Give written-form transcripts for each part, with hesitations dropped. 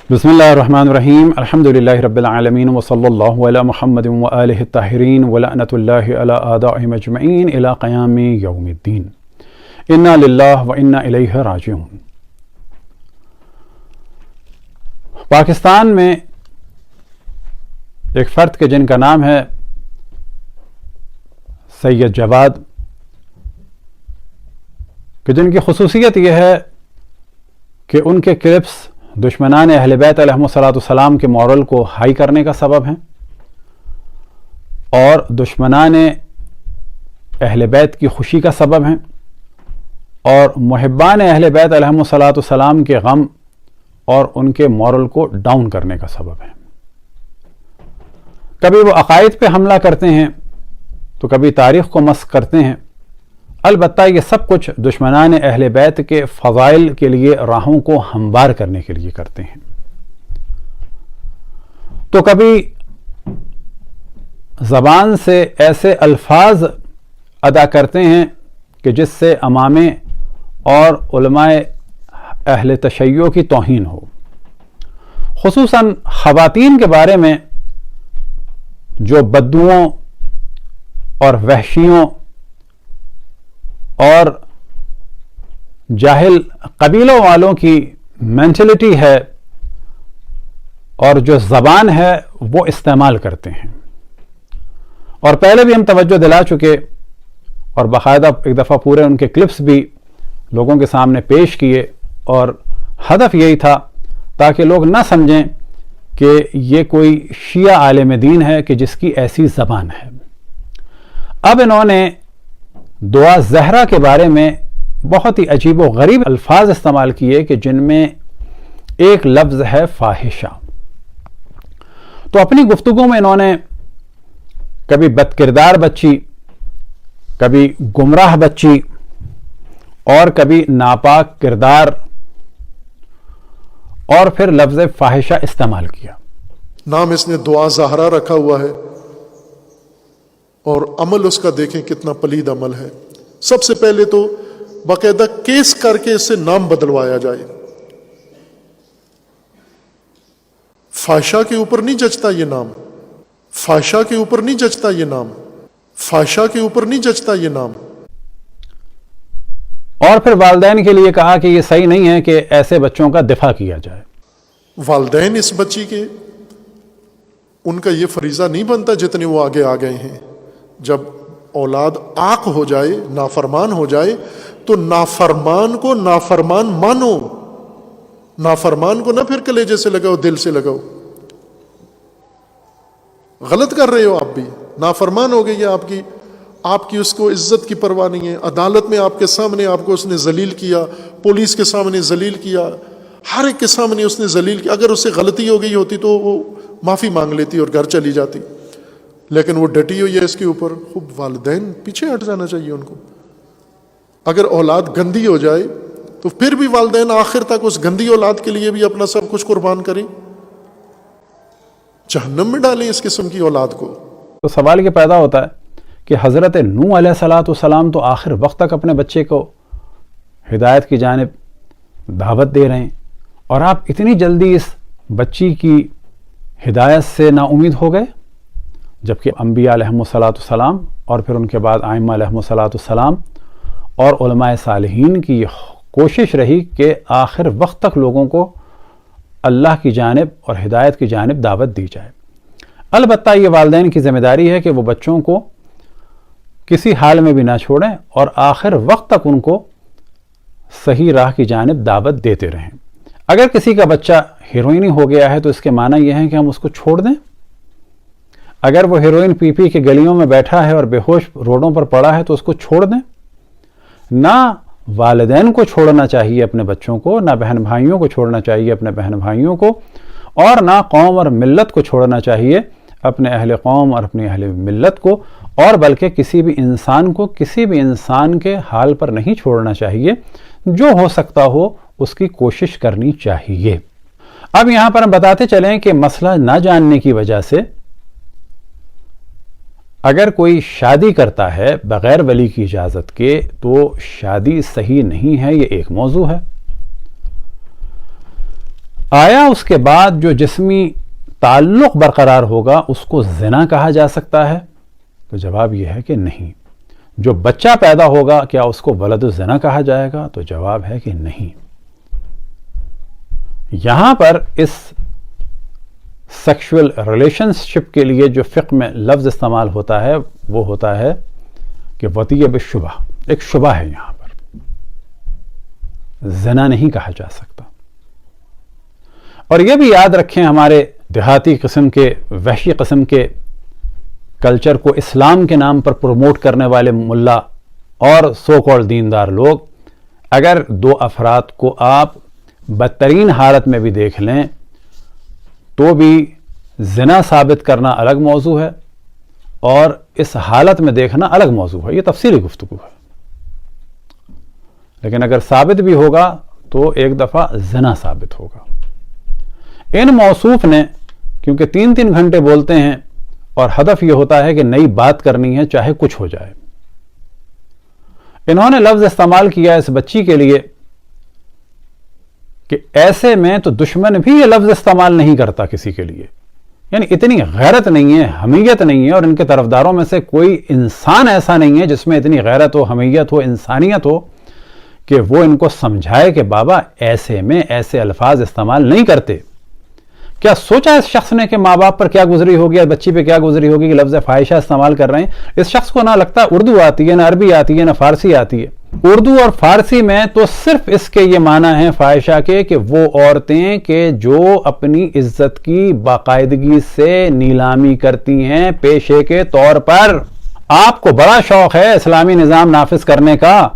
بسم اللہ الرحمن الرحیم الحمدللہ رب العالمین وصلی اللہ علی محمد وآلہ الطاہرین ولعنۃ اللہ علی اعدائہم اجمعین الی قیام یوم الدین انا للہ وانا الیہ راجعون۔ پاکستان میں ایک فرد کے جن کا نام ہے سید جواد، کہ جن کی خصوصیت یہ ہے کہ ان کے کلپس دشمنان اہل بیت علیہم السلام کے مورل کو ہائی کرنے کا سبب ہیں، اور دشمنان اہل بیت کی خوشی کا سبب ہیں، اور محبان اہل بیت علیہم السلام کے غم اور ان کے مورل کو ڈاؤن کرنے کا سبب ہیں۔ کبھی وہ عقائد پہ حملہ کرتے ہیں تو کبھی تاریخ کو مسخ کرتے ہیں، البتہ یہ سب کچھ دشمنان اہل بیت کے فضائل کے لیے راہوں کو ہموار کرنے کے لیے کرتے ہیں۔ تو کبھی زبان سے ایسے الفاظ ادا کرتے ہیں کہ جس سے امامے اور علماء اہل تشیع کی توہین ہو، خصوصاً خواتین کے بارے میں جو بددعاؤں اور وحشیوں اور جاہل قبیلوں والوں کی مینٹلٹی ہے اور جو زبان ہے وہ استعمال کرتے ہیں۔ اور پہلے بھی ہم توجہ دلا چکے اور باقاعدہ ایک دفعہ پورے ان کے کلپس بھی لوگوں کے سامنے پیش کیے، اور ہدف یہی تھا تاکہ لوگ نہ سمجھیں کہ یہ کوئی شیعہ عالم دین ہے کہ جس کی ایسی زبان ہے۔ اب انہوں نے دعا زہرا کے بارے میں بہت ہی عجیب و غریب الفاظ استعمال کیے کہ جن میں ایک لفظ ہے فاحشہ۔ تو اپنی گفتگو میں انہوں نے کبھی بد کردار بچی، کبھی گمراہ بچی، اور کبھی ناپاک کردار، اور پھر لفظ فاحشہ استعمال کیا۔ نام اس نے دعا زہرا رکھا ہوا ہے، اور عمل اس کا دیکھیں کتنا پلید عمل ہے۔ سب سے پہلے تو باقاعدہ کیس کر کے اس سے نام بدلوایا جائے۔ فحشہ کے اوپر نہیں جچتا یہ نام، فحشہ کے اوپر نہیں جچتا یہ نام، فحشہ کے اوپر نہیں جچتا یہ نام۔ اور پھر والدین کے لیے کہا کہ یہ صحیح نہیں ہے کہ ایسے بچوں کا دفاع کیا جائے۔ والدین اس بچی کے، ان کا یہ فریضہ نہیں بنتا جتنے وہ آگے آ گئے ہیں۔ جب اولاد عاق ہو جائے، نافرمان ہو جائے، تو نافرمان کو نافرمان مانو، نافرمان کو نہ پھر کلیجے سے لگاؤ، دل سے لگاؤ۔ غلط کر رہے ہو آپ بھی، نافرمان ہو گئی ہے آپ کی اس کو عزت کی پرواہ نہیں ہے۔ عدالت میں آپ کے سامنے آپ کو اس نے ذلیل کیا، پولیس کے سامنے ذلیل کیا، ہر ایک کے سامنے اس نے ذلیل کیا۔ اگر اس سے غلطی ہو گئی ہوتی تو وہ معافی مانگ لیتی اور گھر چلی جاتی، لیکن وہ ڈٹی ہوئی ہے اس کے اوپر۔ خوب والدین پیچھے ہٹ جانا چاہیے ان کو۔ اگر اولاد گندی ہو جائے تو پھر بھی والدین آخر تک اس گندی اولاد کے لیے بھی اپنا سب کچھ قربان کریں، جہنم میں ڈالیں اس قسم کی اولاد کو۔ تو سوال یہ پیدا ہوتا ہے کہ حضرت نوح علیہ السلام تو آخر وقت تک اپنے بچے کو ہدایت کی جانب دعوت دے رہے ہیں، اور آپ اتنی جلدی اس بچی کی ہدایت سے نا امید ہو گئے، جبکہ انبیاء علیہم السلام اور پھر ان کے بعد ائمہ علیہم السلام اور علماء صالحین کی کوشش رہی کہ آخر وقت تک لوگوں کو اللہ کی جانب اور ہدایت کی جانب دعوت دی جائے۔ البتہ یہ والدین کی ذمہ داری ہے کہ وہ بچوں کو کسی حال میں بھی نہ چھوڑیں اور آخر وقت تک ان کو صحیح راہ کی جانب دعوت دیتے رہیں۔ اگر کسی کا بچہ ہیروئنی ہو گیا ہے تو اس کے معنی یہ ہے کہ ہم اس کو چھوڑ دیں؟ اگر وہ ہیروئن پی پی کے گلیوں میں بیٹھا ہے اور بے ہوش روڈوں پر پڑا ہے تو اس کو چھوڑ دیں؟ نہ والدین کو چھوڑنا چاہیے اپنے بچوں کو، نہ بہن بھائیوں کو چھوڑنا چاہیے اپنے بہن بھائیوں کو، اور نہ قوم اور ملت کو چھوڑنا چاہیے اپنے اہل قوم اور اپنی اہل ملت کو، اور بلکہ کسی بھی انسان کو کسی بھی انسان کے حال پر نہیں چھوڑنا چاہیے۔ جو ہو سکتا ہو اس کی کوشش کرنی چاہیے۔ اب یہاں پر ہم بتاتے چلیں کہ مسئلہ نہ جاننے کی وجہ سے اگر کوئی شادی کرتا ہے بغیر ولی کی اجازت کے تو شادی صحیح نہیں ہے، یہ ایک موضوع ہے۔ آیا اس کے بعد جو جسمی تعلق برقرار ہوگا اس کو زنا کہا جا سکتا ہے؟ تو جواب یہ ہے کہ نہیں. جو بچہ پیدا ہوگا کیا اس کو ولد الزنا کہا جائے گا؟ تو جواب ہے کہ نہیں. یہاں پر اس سیکشول ریلیشن شپ کے لیے جو فقہ میں لفظ استعمال ہوتا ہے وہ ہوتا ہے کہ وطیہ بالشبہ، ایک شبہ ہے، یہاں پر زنا نہیں کہا جا سکتا. اور یہ بھی یاد رکھیں، ہمارے دیہاتی قسم کے، وحشی قسم کے کلچر کو اسلام کے نام پر پروموٹ کرنے والے ملا اور سو کال دیندار لوگ، اگر دو افراد کو آپ بدترین حالت میں بھی دیکھ لیں تو بھی زنا ثابت کرنا الگ موضوع ہے اور اس حالت میں دیکھنا الگ موضوع ہے. یہ تفصیلی گفتگو ہے. لیکن اگر ثابت بھی ہوگا تو ایک دفعہ زنا ثابت ہوگا. ان موصوف نے کیونکہ 3 گھنٹے بولتے ہیں اور ہدف یہ ہوتا ہے کہ نئی بات کرنی ہے چاہے کچھ ہو جائے، انہوں نے لفظ استعمال کیا اس بچی کے لیے کہ ایسے میں تو دشمن بھی یہ لفظ استعمال نہیں کرتا کسی کے لیے. یعنی اتنی غیرت نہیں ہے، حمیت نہیں ہے، اور ان کے طرفداروں میں سے کوئی انسان ایسا نہیں ہے جس میں اتنی غیرت ہو، حمیت ہو، انسانیت ہو کہ وہ ان کو سمجھائے کہ بابا ایسے میں ایسے الفاظ استعمال نہیں کرتے. کیا سوچا اس شخص نے کہ ماں باپ پر کیا گزری ہوگی، بچی پہ کیا گزری ہوگی کہ لفظ فاحشہ استعمال کر رہے ہیں؟ اس شخص کو نہ لگتا اردو آتی ہے، نہ عربی آتی ہے، نہ فارسی آتی ہے. اردو اور فارسی میں تو صرف اس کے یہ معنی ہیں فاحشہ کے کہ وہ عورتیں کہ جو اپنی عزت کی باقاعدگی سے نیلامی کرتی ہیں پیشے کے طور پر. آپ کو بڑا شوق ہے اسلامی نظام نافذ کرنے کا،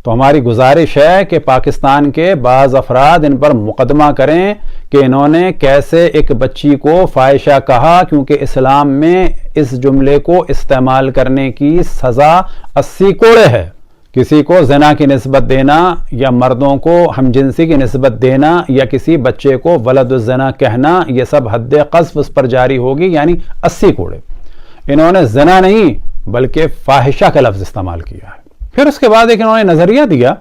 تو ہماری گزارش ہے کہ پاکستان کے بعض افراد ان پر مقدمہ کریں کہ انہوں نے کیسے ایک بچی کو فاحشہ کہا، کیونکہ اسلام میں اس جملے کو استعمال کرنے کی سزا 80 کوڑے ہے. کسی کو زنا کی نسبت دینا یا مردوں کو ہم جنسی کی نسبت دینا یا کسی بچے کو ولد الزنا کہنا، یہ سب حد قذف اس پر جاری ہوگی، یعنی 80 کوڑے. انہوں نے زنا نہیں بلکہ فاحشہ کا لفظ استعمال کیا ہے. پھر اس کے بعد ایک انہوں نے نظریہ دیا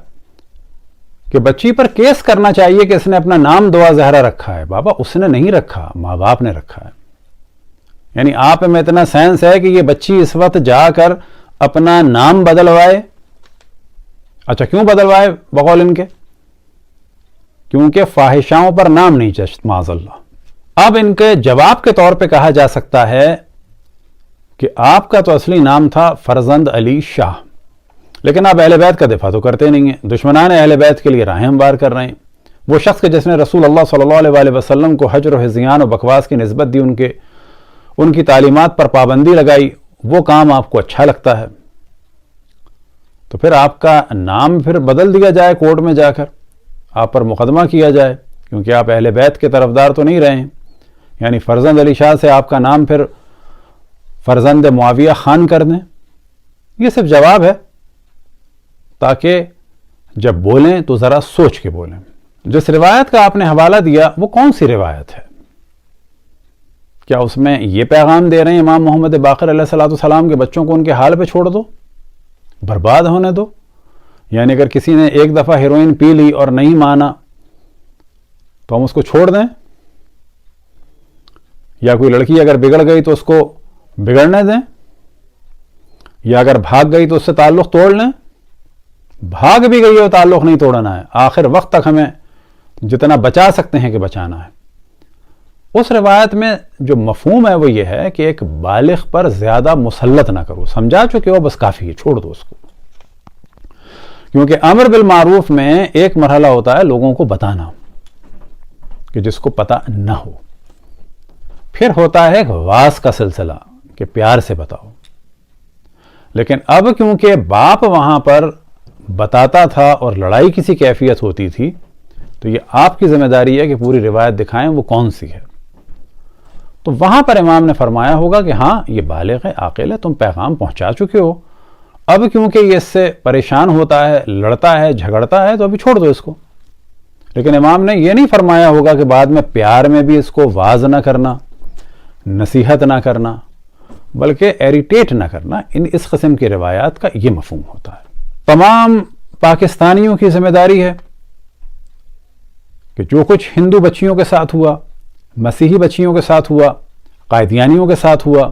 کہ بچی پر کیس کرنا چاہیے کہ اس نے اپنا نام دعا زہرا رکھا ہے. بابا اس نے نہیں رکھا، ماں باپ نے رکھا ہے. یعنی آپ میں اتنا سینس ہے کہ یہ بچی اس وقت جا کر اپنا نام بدلوائے. اچھا کیوں بدلوائے بقول ان کے؟ کیونکہ فاحشاؤں پر نام نہیں جشت معاذ اللہ. اب ان کے جواب کے طور پہ کہا جا سکتا ہے کہ آپ کا تو اصلی نام تھا فرزند علی شاہ، لیکن آپ اہل بیت کا دفاع تو کرتے نہیں ہیں، دشمنان اہل بیت کے لیے راہیں ہموار کر رہے ہیں. وہ شخص کے جس نے رسول اللہ صلی اللہ علیہ وآلہ وسلم کو حجر و ہذیان و بکواس کی نسبت دی، ان کی تعلیمات پر پابندی لگائی، وہ کام آپ کو اچھا لگتا ہے. تو پھر آپ کا نام پھر بدل دیا جائے، کورٹ میں جا کر آپ پر مقدمہ کیا جائے، کیونکہ آپ اہل بیت کے طرفدار تو نہیں رہے ہیں. یعنی فرزند علی شاہ سے آپ کا نام پھر فرزند معاویہ خان کر دیں. یہ صرف جواب ہے تاکہ جب بولیں تو ذرا سوچ کے بولیں. جس روایت کا آپ نے حوالہ دیا وہ کون سی روایت ہے؟ کیا اس میں یہ پیغام دے رہے ہیں امام محمد باقر علیہ السلام کے بچوں کو ان کے حال پہ چھوڑ دو، برباد ہونے دو؟ یعنی اگر کسی نے ایک دفعہ ہیروئن پی لی اور نہیں مانا تو ہم اس کو چھوڑ دیں؟ یا کوئی لڑکی اگر بگڑ گئی تو اس کو بگڑنے دیں؟ یا اگر بھاگ گئی تو اس سے تعلق توڑ لیں؟ بھاگ بھی گئی ہو تعلق نہیں توڑنا ہے، آخر وقت تک ہمیں جتنا بچا سکتے ہیں کہ بچانا ہے. اس روایت میں جو مفہوم ہے وہ یہ ہے کہ ایک بالغ پر زیادہ مسلط نہ کرو، سمجھا چکے ہو بس کافی ہے، چھوڑ دو اس کو. کیونکہ امر بالمعروف میں ایک مرحلہ ہوتا ہے لوگوں کو بتانا کہ جس کو پتہ نہ ہو، پھر ہوتا ہے ایک واس کا سلسلہ کہ پیار سے بتاؤ. لیکن اب کیونکہ باپ وہاں پر بتاتا تھا اور لڑائی کسی کیفیت ہوتی تھی، تو یہ آپ کی ذمہ داری ہے کہ پوری روایت دکھائیں وہ کون سی ہے. تو وہاں پر امام نے فرمایا ہوگا کہ ہاں یہ بالغ ہے، عاقل ہے، تم پیغام پہنچا چکے ہو، اب کیونکہ یہ اس سے پریشان ہوتا ہے، لڑتا ہے، جھگڑتا ہے، تو ابھی چھوڑ دو اس کو. لیکن امام نے یہ نہیں فرمایا ہوگا کہ بعد میں پیار میں بھی اس کو واز نہ کرنا، نصیحت نہ کرنا، بلکہ ایریٹیٹ نہ کرنا. اس قسم کی روایات کا یہ مفہوم ہوتا ہے. تمام پاکستانیوں کی ذمہ داری ہے کہ جو کچھ ہندو بچیوں کے ساتھ ہوا، مسیحی بچیوں کے ساتھ ہوا، قادیانیوں کے ساتھ ہوا،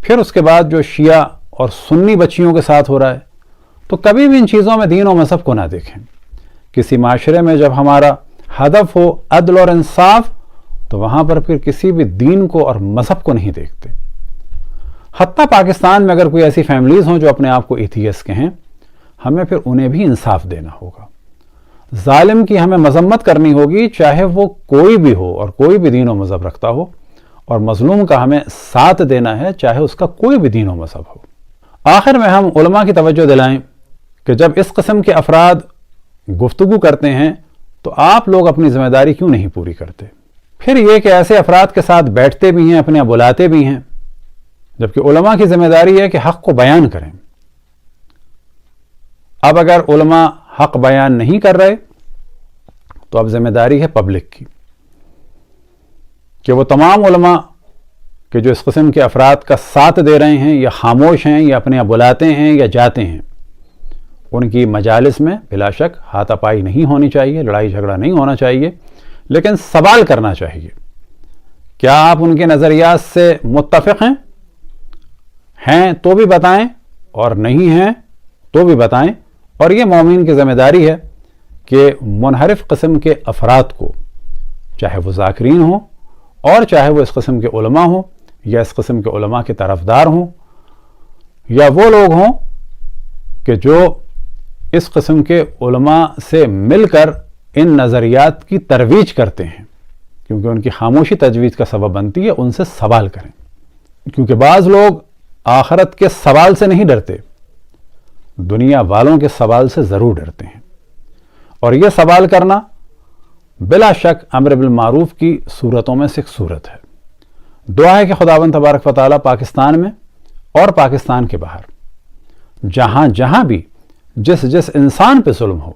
پھر اس کے بعد جو شیعہ اور سنی بچیوں کے ساتھ ہو رہا ہے، تو کبھی بھی ان چیزوں میں دین و مذہب کو نہ دیکھیں۔ کسی معاشرے میں جب ہمارا ہدف ہو عدل اور انصاف، تو وہاں پر پھر کسی بھی دین کو اور مذہب کو نہیں دیکھتے۔ حتیٰ پاکستان میں اگر کوئی ایسی فیملیز ہوں جو اپنے آپ کو ایتھیسٹ کہیں، ہمیں پھر انہیں بھی انصاف دینا ہوگا۔ ظالم کی ہمیں مذمت کرنی ہوگی، چاہے وہ کوئی بھی ہو اور کوئی بھی دین و مذہب رکھتا ہو، اور مظلوم کا ہمیں ساتھ دینا ہے، چاہے اس کا کوئی بھی دین و مذہب ہو۔ آخر میں ہم علماء کی توجہ دلائیں کہ جب اس قسم کے افراد گفتگو کرتے ہیں تو آپ لوگ اپنی ذمہ داری کیوں نہیں پوری کرتے؟ پھر یہ کہ ایسے افراد کے ساتھ بیٹھتے بھی ہیں، اپنے بلاتے بھی ہیں، جبکہ علماء کی ذمہ داری ہے کہ حق کو بیان کریں۔ اب اگر علماء حق بیان نہیں کر رہے تو اب ذمہ داری ہے پبلک کی کہ وہ تمام علماء کہ جو اس قسم کے افراد کا ساتھ دے رہے ہیں یا خاموش ہیں یا اپنے بلاتے ہیں یا جاتے ہیں، ان کی مجالس میں بلا شک ہاتھا پائی نہیں ہونی چاہیے، لڑائی جھگڑا نہیں ہونا چاہیے، لیکن سوال کرنا چاہیے۔ کیا آپ ان کے نظریات سے متفق ہیں تو بھی بتائیں، اور نہیں ہیں تو بھی بتائیں۔ اور یہ مومن کی ذمہ داری ہے کہ منحرف قسم کے افراد کو، چاہے وہ ذاکرین ہوں اور چاہے وہ اس قسم کے علماء ہوں یا اس قسم کے علماء کے طرفدار ہوں، یا وہ لوگ ہوں کہ جو اس قسم کے علماء سے مل کر ان نظریات کی ترویج کرتے ہیں، کیونکہ ان کی خاموشی تجویز کا سبب بنتی ہے، ان سے سوال کریں۔ کیونکہ بعض لوگ آخرت کے سوال سے نہیں ڈرتے، دنیا والوں کے سوال سے ضرور ڈرتے ہیں، اور یہ سوال کرنا بلا شک امر بالمعروف کی صورتوں میں سے ایک صورت ہے۔ دعا ہے کہ خداوند تبارک و تعالیٰ پاکستان میں اور پاکستان کے باہر جہاں جہاں بھی جس انسان پہ ظلم ہو،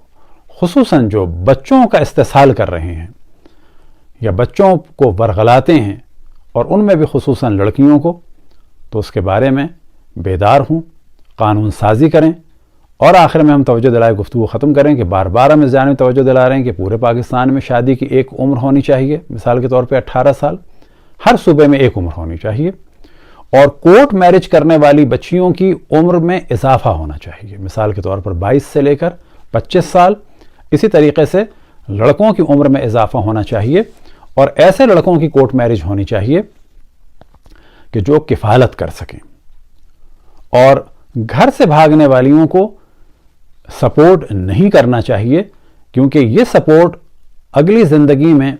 خصوصاً جو بچوں کا استحصال کر رہے ہیں یا بچوں کو ورغلاتے ہیں، اور ان میں بھی خصوصاً لڑکیوں کو، تو اس کے بارے میں بیدار ہوں، قانون سازی کریں۔ اور آخر میں ہم توجہ دلائے گفتگو ختم کریں کہ بار بار ہم اس جانب توجہ دلا رہے ہیں کہ پورے پاکستان میں شادی کی ایک عمر ہونی چاہیے، مثال کے طور پہ 18 سال، ہر صوبے میں ایک عمر ہونی چاہیے، اور کورٹ میرج کرنے والی بچیوں کی عمر میں اضافہ ہونا چاہیے، مثال کے طور پر 22 سے لے کر 25 سال۔ اسی طریقے سے لڑکوں کی عمر میں اضافہ ہونا چاہیے، اور ایسے لڑکوں کی کورٹ میرج ہونی چاہیے کہ جو کفالت کر سکیں، اور گھر سے بھاگنے والیوں کو سپورٹ نہیں کرنا چاہیے، کیونکہ یہ سپورٹ اگلی زندگی میں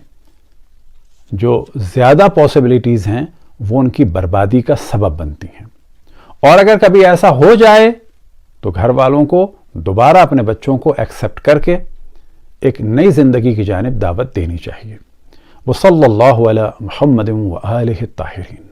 جو زیادہ پاسبلٹیز ہیں وہ ان کی بربادی کا سبب بنتی ہیں۔ اور اگر کبھی ایسا ہو جائے تو گھر والوں کو دوبارہ اپنے بچوں کو ایکسیپٹ کر کے ایک نئی زندگی کی جانب دعوت دینی چاہیے۔ وصلی اللہ علی محمد وآلہ الطاہرین۔